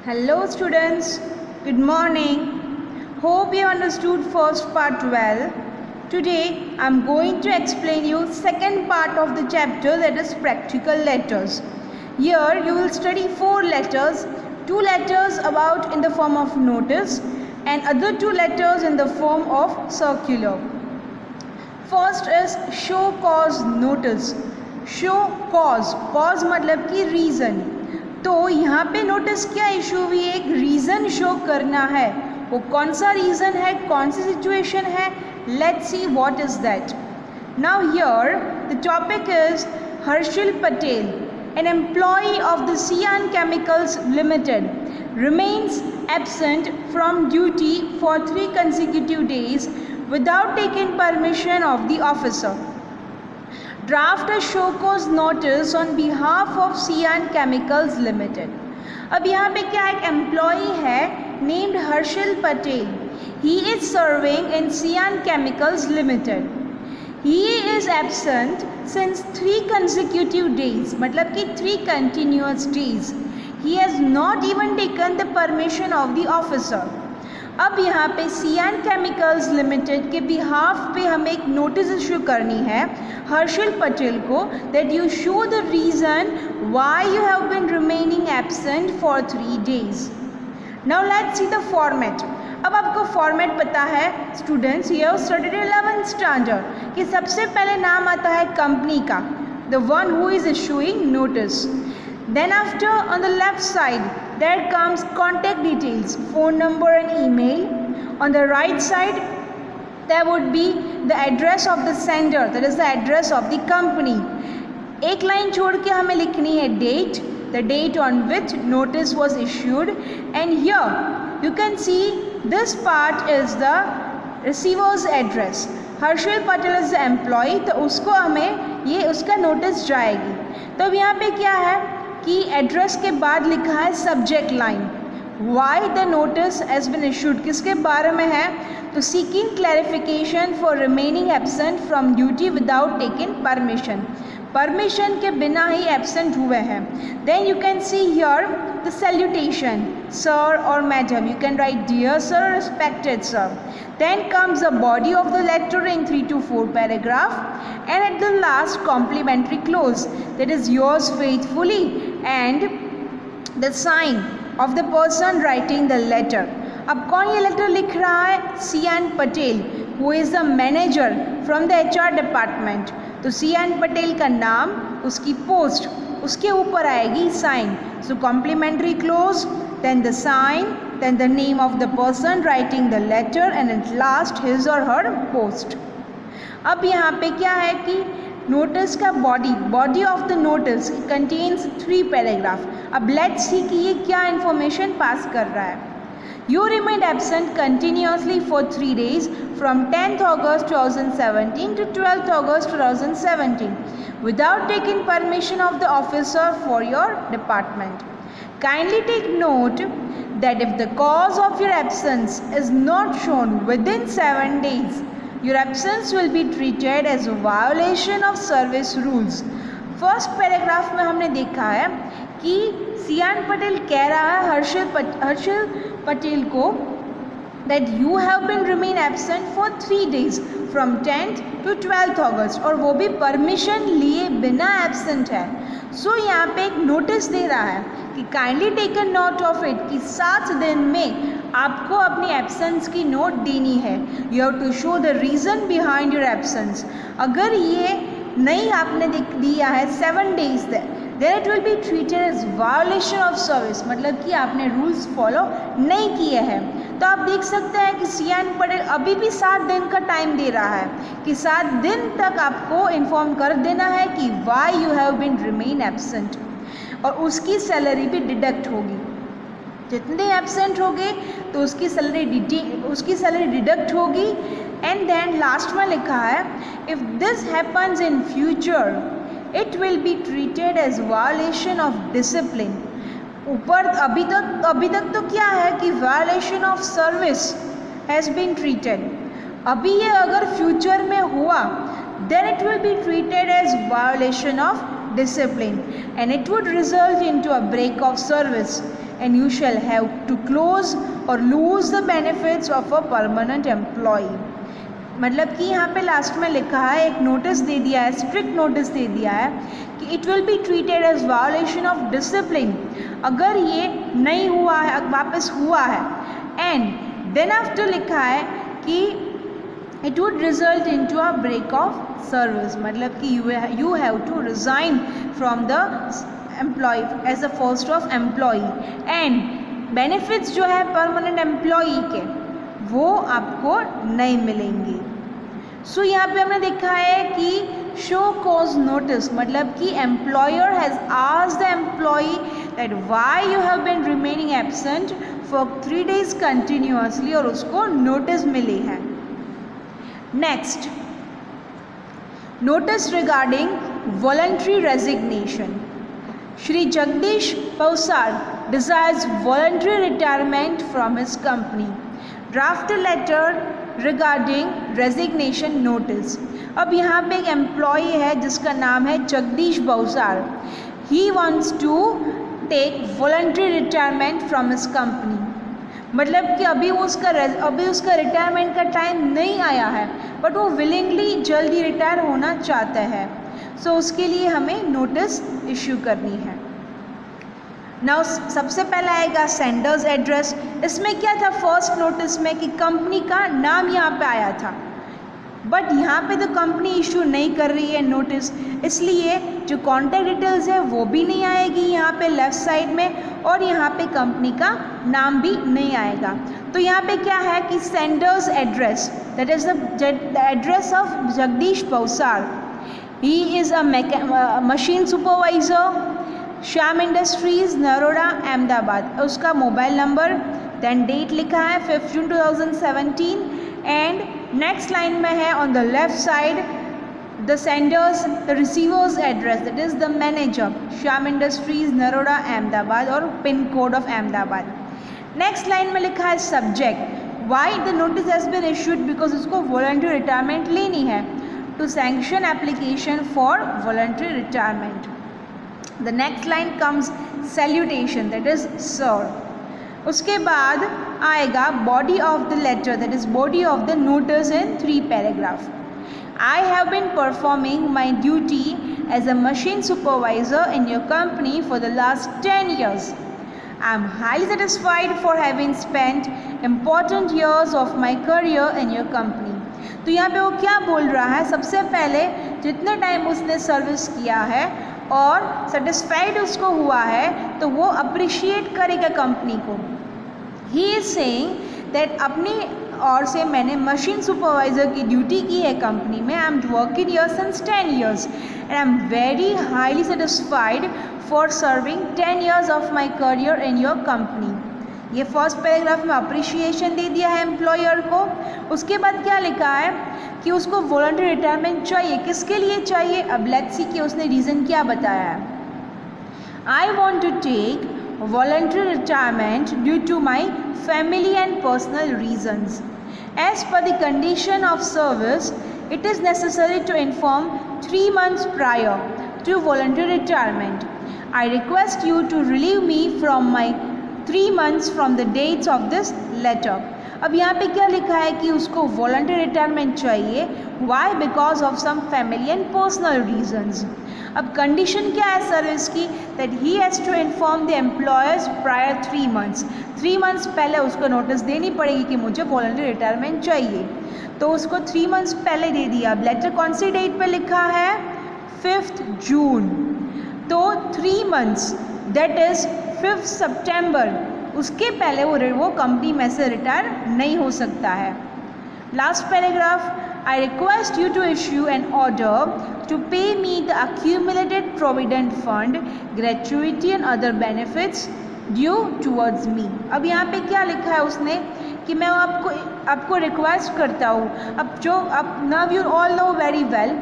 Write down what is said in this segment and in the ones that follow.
Hello students, good morning. Hope you understood first part well. Today I am going to explain you second part of the chapter, that is practical letters. Here you will study 4 letters, 2 letters about in the form of notice and other 2 letters in the form of circular. First is show cause notice. Show cause, cause मतलब कि reason. तो यहाँ पे notice क्या issue हुई, एक reason show करना है. वो कौन सा रीज़न है, कौन सी सिचुएशन है, let's see what is that. Now here the topic is Harshil Patel, an employee of the Sian Chemicals Limited, remains absent from duty for 3 consecutive days without taking permission of the officer. Draft a show cause notice on behalf of Sian Chemicals Limited. अब यहाँ पे क्या, एक employee है named Harsil Patel. He is serving in Sian Chemicals Limited. He is absent since 3 consecutive days, मतलब कि 3 continuous days. He has not even taken the permission of the officer. अब यहाँ पे सियान केमिकल्स लिमिटेड के बिहाफ पे हमें एक नोटिस इशू करनी है हर्षिल पटेल को, that you show the reason why you have been remaining absent for 3 days. Now let's see the format. अब आपको फॉर्मेट पता है students, you have studied 11th standard, कि सबसे पहले नाम आता है कंपनी का, the one who is issuing notice. Then after, on the left side, there comes contact details, phone number and email. On the right side, there would be the address of the sender, that is the address of the company. एक line छोड़ के हमें लिखनी है date, the date on which notice was issued, and here you can see this part is the receiver's address. Harshil Patel is the employ, तो उसको हमें ये उसका नोटिस जाएगी. तो अब यहाँ पे क्या है कि एड्रेस के बाद लिखा है subject line, why the notice has been issued, किसके बारे में है, तो seeking clarification for remaining absent from duty without taking permission, permission के बिना ही एब्सेंट हुए हैं. Then you can see here the salutation, sir और madam, you can write dear sir, respected sir. Then comes the body of the letter in 3 to 4 paragraph, and at the last complimentary clause, that is yours faithfully, and the sign of the person writing the letter. अब कौन ये letter लिख रहा है, सियान Patel, who is the manager from the HR department. तो सियान पटेल का नाम, उसकी पोस्ट, उसके ऊपर आएगी sign. So complimentary close, then the sign, then the name of the person writing the letter, and at last his or her post. अब यहाँ पे क्या है कि नोटिस का body of the notice contains 3 paragraph. अब लेट्स सी कि ये क्या इन्फॉर्मेशन पास कर रहा है. You remained absent continuously for 3 days from 10th August 2017 to 12th August 2017 without taking permission of the officer for your department. Kindly take note that if the cause of your absence is not shown within 7 days, your absence will be treated as a violation of service rules. First paragraph में हमने देखा है कि सियान पटेल कह रहा है हर्षिल पटेल को that you have been remain absent for 3 days from 10th to 12th August, और वो भी परमिशन लिए बिना एब्सेंट है. सो यहाँ पे एक नोटिस दे रहा है कि kindly take a note of it, कि 7 दिन में आपको अपनी एब्सेंस की नोट देनी है. You have to show the reason behind your absence. अगर ये नहीं आपने दिया है 7 days then it will be treated as violation of service, मतलब कि आपने रूल्स फॉलो नहीं किए हैं. तो आप देख सकते हैं कि सियान पटेल अभी भी 7 दिन का टाइम दे रहा है कि 7 दिन तक आपको इन्फॉर्म कर देना है कि why you have been remain absent, और उसकी सैलरी भी डिडक्ट होगी. जितने एब्सेंट होंगे तो उसकी सैलरी डिडक्ट होगी. एंड देन लास्ट में लिखा है if this happens in future it will be treated as violation of discipline. ऊपर अभी तक तो क्या है कि violation of service has been treated. अभी ये अगर फ्यूचर में हुआ then it will be treated as violation of discipline, and it would result into a break of service, and you shall have to close or lose the benefits of a permanent employee. मतलब कि यहाँ पे last में लिखा है, एक notice दे दिया है, स्ट्रिक्ट नोटिस दे दिया है कि it will be treated as violation of discipline अगर ये नहीं हुआ है, वापस हुआ है. एंड देन आफ्टर लिखा है कि it would result into a break of service, मतलब कि you have to resign from the employ as a first of employ. And benefits जो है परमानेंट एम्प्लॉई के वो आपको नहीं मिलेंगे. सो यहाँ पे हमने देखा है कि शो कॉज नोटिस, मतलब कि employer has asked the employee that why you have been remaining absent for 3 days continuously, और उसको नोटिस मिली है. Next, notice regarding voluntary resignation. Shri Jagdish Pavsar desires voluntary retirement from his company. Draft a letter regarding resignation notice. अब यहाँ पे एक employee है जिसका नाम है Jagdish पवसार. He wants to take voluntary retirement from his company. मतलब कि अभी उसका रिटायरमेंट का टाइम नहीं आया है, बट वो विलिंगली जल्दी रिटायर होना चाहता है. सो उसके लिए हमें नोटिस इश्यू करनी है. नाउ सबसे पहला आएगा सेंडर्स एड्रेस. इसमें क्या था फर्स्ट नोटिस में कि कंपनी का नाम यहाँ पे आया था, बट यहाँ पे तो कंपनी इशू नहीं कर रही है नोटिस, इसलिए जो कॉन्टैक्ट डिटेल्स है वो भी नहीं आएगी यहाँ पे लेफ़्ट साइड में, और यहाँ पे कंपनी का नाम भी नहीं आएगा. तो यहाँ पे क्या है कि sender's address, that is the address of Jagdish Pavsar. He is a machine supervisor, Shyam industries, Naroda, Ahmedabad. उसका मोबाइल नंबर, देन डेट लिखा है 5 June 2017. एंड नेक्स्ट लाइन में है on the left side the sender's, the receiver's address, that is the manager, Shyam industries, Naroda, Ahmedabad, और pin code of Ahmedabad. Next line में लिखा है subject, why the notice has been issued, because उसको voluntary retirement लेनी है, to sanction application for voluntary retirement. The next line comes salutation, that is sir. उसके बाद आएगा body of the letter, that is body of the notice in 3 paragraph. I have been performing my duty as a machine supervisor in your company for the last 10 years. I am highly satisfied for having spent important years of my career in your company. तो यहाँ पे वो क्या बोल रहा है, सबसे पहले जितने टाइम उसने सर्विस किया है और सेटिस्फाइड उसको हुआ है तो वो अप्रिशिएट करेगा कंपनी को. ही इज सेइंग दैट अपनी और से मैंने मशीन सुपरवाइज़र की ड्यूटी की है कंपनी में. I am working here since 10 years and I am very highly satisfied for serving 10 years of my career in your company. ये फर्स्ट पैराग्राफ में अप्रिशिएशन दे दिया है एम्प्लॉयर को. उसके बाद क्या लिखा है कि उसको वॉलंटरी रिटायरमेंट चाहिए. किसके लिए चाहिए, अब लेट्स सी कि उसने रीज़न क्या बताया है. I want to take voluntary retirement due to my family and personal reasons. As per the condition of service it is necessary to inform 3 months prior to voluntary retirement. I request you to relieve me from my 3 months from the dates of this letter. अब यहाँ पे क्या लिखा है कि उसको voluntary retirement चाहिए. Why, because of some family and personal reasons. अब कंडीशन क्या है सर्विस की, that he has to inform the employers prior 3 months. 3 months पहले उसको नोटिस देनी पड़ेगी कि मुझे वॉलंटरी रिटायरमेंट चाहिए, तो उसको 3 months पहले दे दिया. अब लेटर कौन सी डेट पे लिखा है, 5th June. तो 3 months that is 5th September, उसके पहले वो कंपनी में से रिटायर नहीं हो सकता है. Last paragraph, I request you to issue an order to pay me the accumulated provident fund, gratuity and other benefits due towards me. अब यहाँ पे क्या लिखा है उसने कि मैं आपको रिक्वेस्ट करता हूँ. अब now you all know very well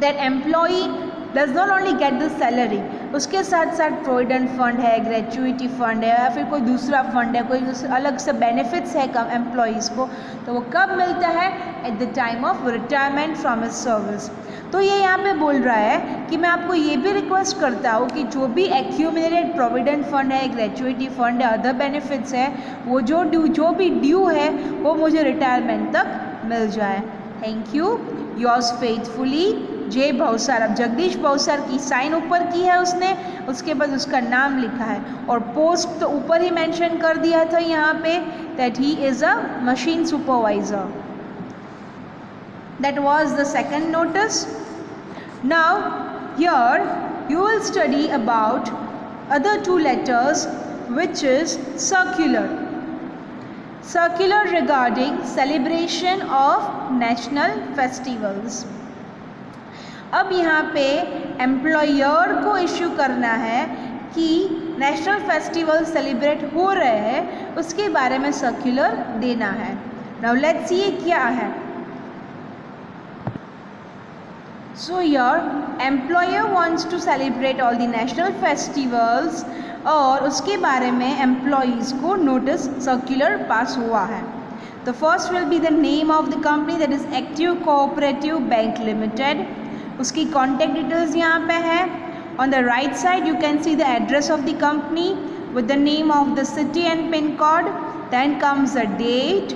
that employee does not only get the salary, उसके साथ साथ प्रोविडेंट फंड है, ग्रेचुइटी फंड है, या फिर कोई दूसरा फंड है, कोई अलग से बेनिफिट्स है कम एम्प्लॉयज़ को, तो वो कब मिलता है, at the time of retirement from his service. तो ये यहाँ पे बोल रहा है कि मैं आपको ये भी रिक्वेस्ट करता हूँ कि जो भी एक्यूमुलेटेड प्रोविडेंट फंड है, ग्रेचुइटी फंड है, अदर बेनिफिट्स है, वो जो भी ड्यू है वो मुझे रिटायरमेंट तक मिल जाए। थैंक यू, योर्स फेथफुली जे भवसार। अब जगदीश भवसार की साइन ऊपर की है उसने, उसके बाद उसका नाम लिखा है और पोस्ट तो ऊपर ही मेंशन कर दिया था यहाँ पे that he is a machine supervisor. That was the second notice. Now here you will study about other two letters, which is circular. Circular regarding celebration of national festivals. अब यहाँ पे एम्प्लॉयर को issue करना है कि national festival celebrate हो रहे हैं, उसके बारे में सर्कुलर देना है। नाउ लेट्स सी ये क्या है। So your employer wants to celebrate all the national festivals और उसके बारे में एम्प्लॉयज़ को नोटिस सर्कुलर पास हुआ है। The first will be the name of the company, that is Active Cooperative Bank Limited. उसकी contact details यहाँ पे है। On the right side you can see the address of the company with the name of the city and PIN code. Then comes the date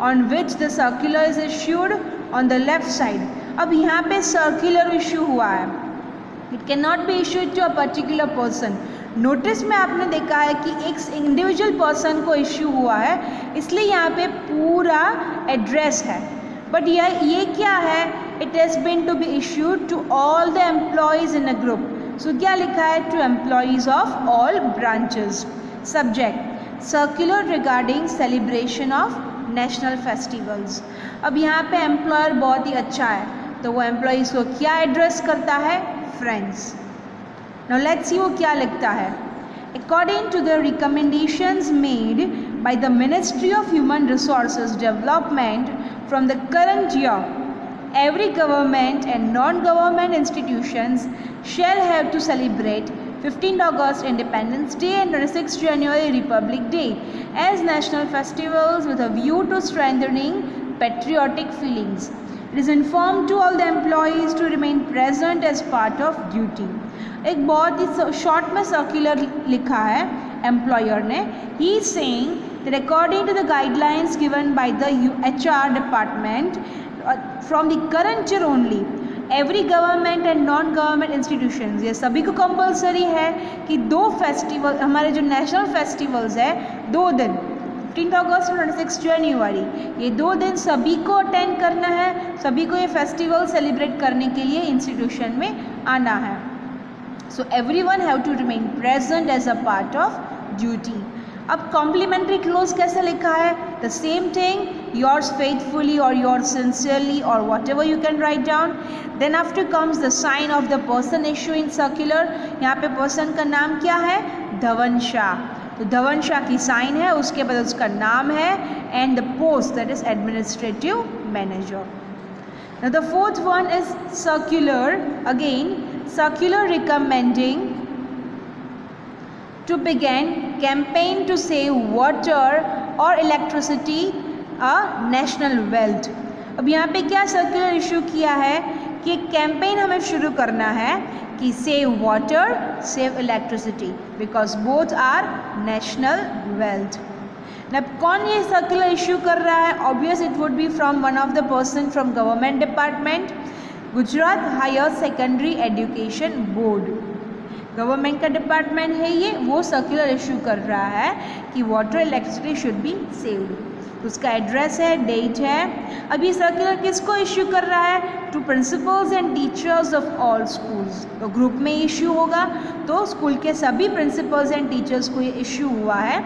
on which the circular is issued on the left side. अब यहाँ पे circular issue हुआ है, it can not be issued to a particular person. Notice में आपने देखा है कि एक इंडिविजुअल पर्सन को इशू हुआ है, इसलिए यहाँ पे पूरा एड्रेस है, बट ये क्या है, it has been to be issued to all the employees in a group. So क्या लिखा है, to employees of all branches. Subject circular regarding celebration of national festivals. अब यहाँ पे एम्प्लॉयर बहुत ही अच्छा है, तो वो एम्प्लॉयज़ को क्या एड्रेस करता है, फ्रेंड्स। नाउ लेट्स सी वो क्या लिखता है। According to the recommendations made by the ministry of human resources development from the current year, every government and non-government institutions shall have to celebrate 15th August Independence Day and 26th January Republic Day as national festivals with a view to strengthening patriotic feelings. It is informed to all the employees to remain present as part of duty. एक बहुत ही short में circular लिखा है employer ने। He is saying that according to the guidelines given by the HR department from the current year only, every government and non government institutions, ये सभी को compulsory है कि दो फेस्टिवल, हमारे जो नेशनल फेस्टिवल्स है 2 दिन 15 अगस्त और 26 जनवरी, ये 2 दिन सभी को अटेंड करना है, सभी को ये फेस्टिवल सेलिब्रेट करने के लिए इंस्टीट्यूशन में आना है। So everyone have to remain present as a part of duty. अब कॉम्प्लीमेंट्री क्लोज कैसे लिखा है, the same thing, yours faithfully और योर्स सिंसियरली और what ever you can write down. Then after comes the sign of the person issuing circular. यहाँ पे person का नाम क्या है, धवन शाह, तो धवन शाह की साइन है, उसके बाद उसका नाम है and the post that is administrative manager. Now the fourth one is circular, again circular recommending to begin campaign to save water or electricity a national wealth। अब यहाँ पे क्या सर्कुलर इशू किया है कि कैंपेन हमें शुरू करना है कि save water save electricity because both are national wealth. अब कौन ये सर्कुलर इशू कर रहा है, obvious it would be from one of the person from government department, Gujarat higher secondary education board, government का डिपार्टमेंट है ये, वो सर्कुलर इशू कर रहा है कि water electricity should be saved. उसका एड्रेस है, डेट है। अब ये सर्कुलर किसको इशू कर रहा है, to principles and teachers of all schools. तो ग्रुप में इशू होगा, तो स्कूल के सभी प्रिंसिपल्स एंड टीचर्स को ये इशू हुआ है।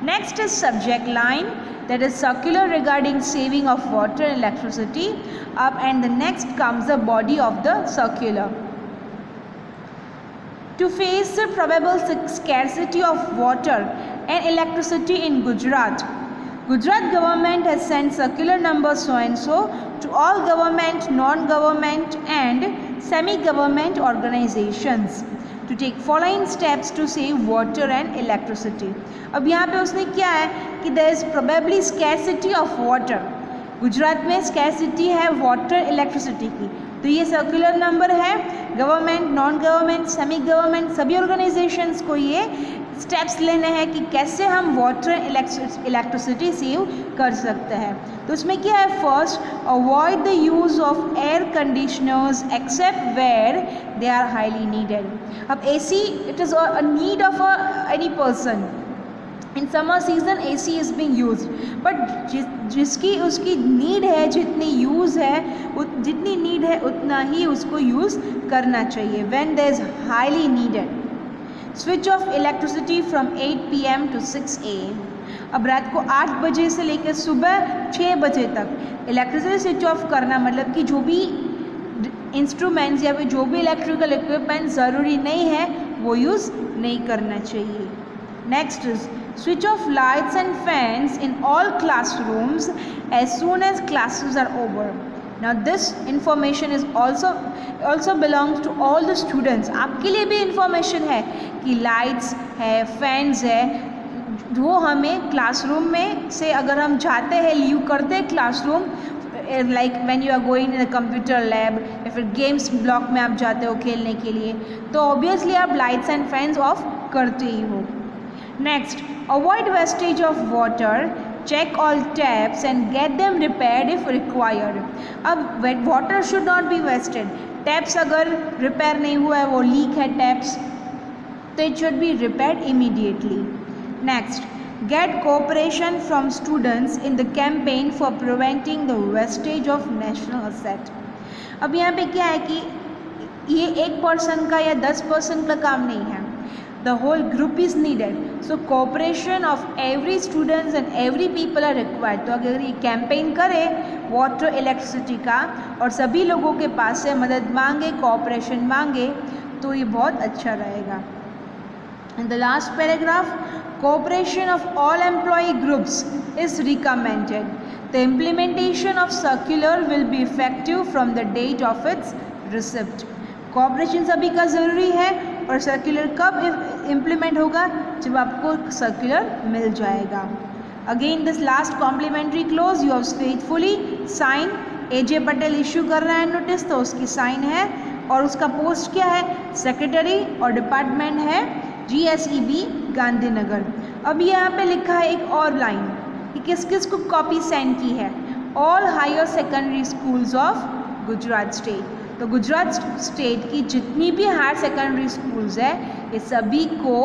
Next is subject line, that is circular regarding saving of water and electricity up, and the next comes the body of the circular. To face the probable scarcity of water and electricity in Gujarat, Gujarat government has sent circular number so and so to all government, non-government and semi-government organizations to take following steps to save water and electricity. अब यहाँ पे उसने क्या है कि there is probably scarcity of water, Gujarat में scarcity है water electricity की, तो ये सर्कुलर नंबर है। Government, non government, semi government सभी ऑर्गेनाइजेशंस को ये स्टेप्स लेने हैं कि कैसे हम वाटर इलेक्ट्रिसिटी सेव कर सकते हैं। तो उसमें क्या है, first, avoid the use of air conditioners except where they are highly needed. अब AC it is a need of any person. In summer season AC is being used, but जिसकी उसकी नीड है, जितनी यूज़ है, जितनी need है उतना ही उसको यूज़ करना चाहिए। When there is highly needed, switch off electricity from 8 PM to 6 AM। अब रात को 8 बजे से लेकर सुबह 6 बजे तक इलेक्ट्रिसिटी स्विच ऑफ करना, मतलब कि जो भी इंस्ट्रूमेंट्स या फिर जो भी इलेक्ट्रिकल इक्विपमेंट ज़रूरी नहीं है वो यूज़ नहीं करना चाहिए। Next is switch off lights and fans in all classrooms as soon as classes are over. Now this information is also belongs to all the students. आपके लिए भी information है कि lights है, fans है, जो हमें क्लासरूम में से अगर हम जाते हैं, लीव करते हैं classroom, like when you are going in computer lab या फिर गेम्स ब्लॉक में आप जाते हो खेलने के लिए, तो ऑब्वियसली आप लाइट्स एंड फैंस ऑफ करते ही हो। Next, avoid wastage of water. Check all taps and get them repaired if required. अब water should not be wasted. Taps अगर repair नहीं हुआ है, वो leak है taps, तो it should be repaired immediately. Next, get cooperation from students in the campaign for preventing the wastage of national asset. अब यहाँ पे क्या है कि ये एक पर्सन का या 10% का काम नहीं है, the whole group is needed, so cooperation of every students and every people are required. तो अगर ये कैंपेन करें वाटर इलेक्ट्रिसिटी का और सभी लोगों के पास से मदद मांगे, कोऑपरेशन मांगे, तो ये बहुत अच्छा रहेगा। In the last paragraph, cooperation of all employee groups is recommended. The implementation of circular will be effective from the date of its receipt. Cooperation सभी का ज़रूरी है और सर्कुलर कब इम्प्लीमेंट होगा, जब आपको सर्कुलर मिल जाएगा। Again this last complimentary close you have faithfully sign. AJ Patel issue कर रहा है नोटिस, तो उसकी साइन है और उसका पोस्ट क्या है, सेक्रेटरी, और डिपार्टमेंट है GSEB गांधीनगर। अब यहाँ पे लिखा है एक और लाइन कि किस किस को कॉपी सेंड की है, all higher secondary schools of Gujarat state. तो गुजरात स्टेट की जितनी भी हायर सेकेंडरी स्कूल्स है, ये सभी को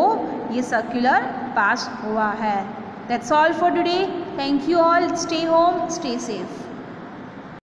ये सर्कुलर पास हुआ है। That's all for today. Thank you all. Stay home, stay safe.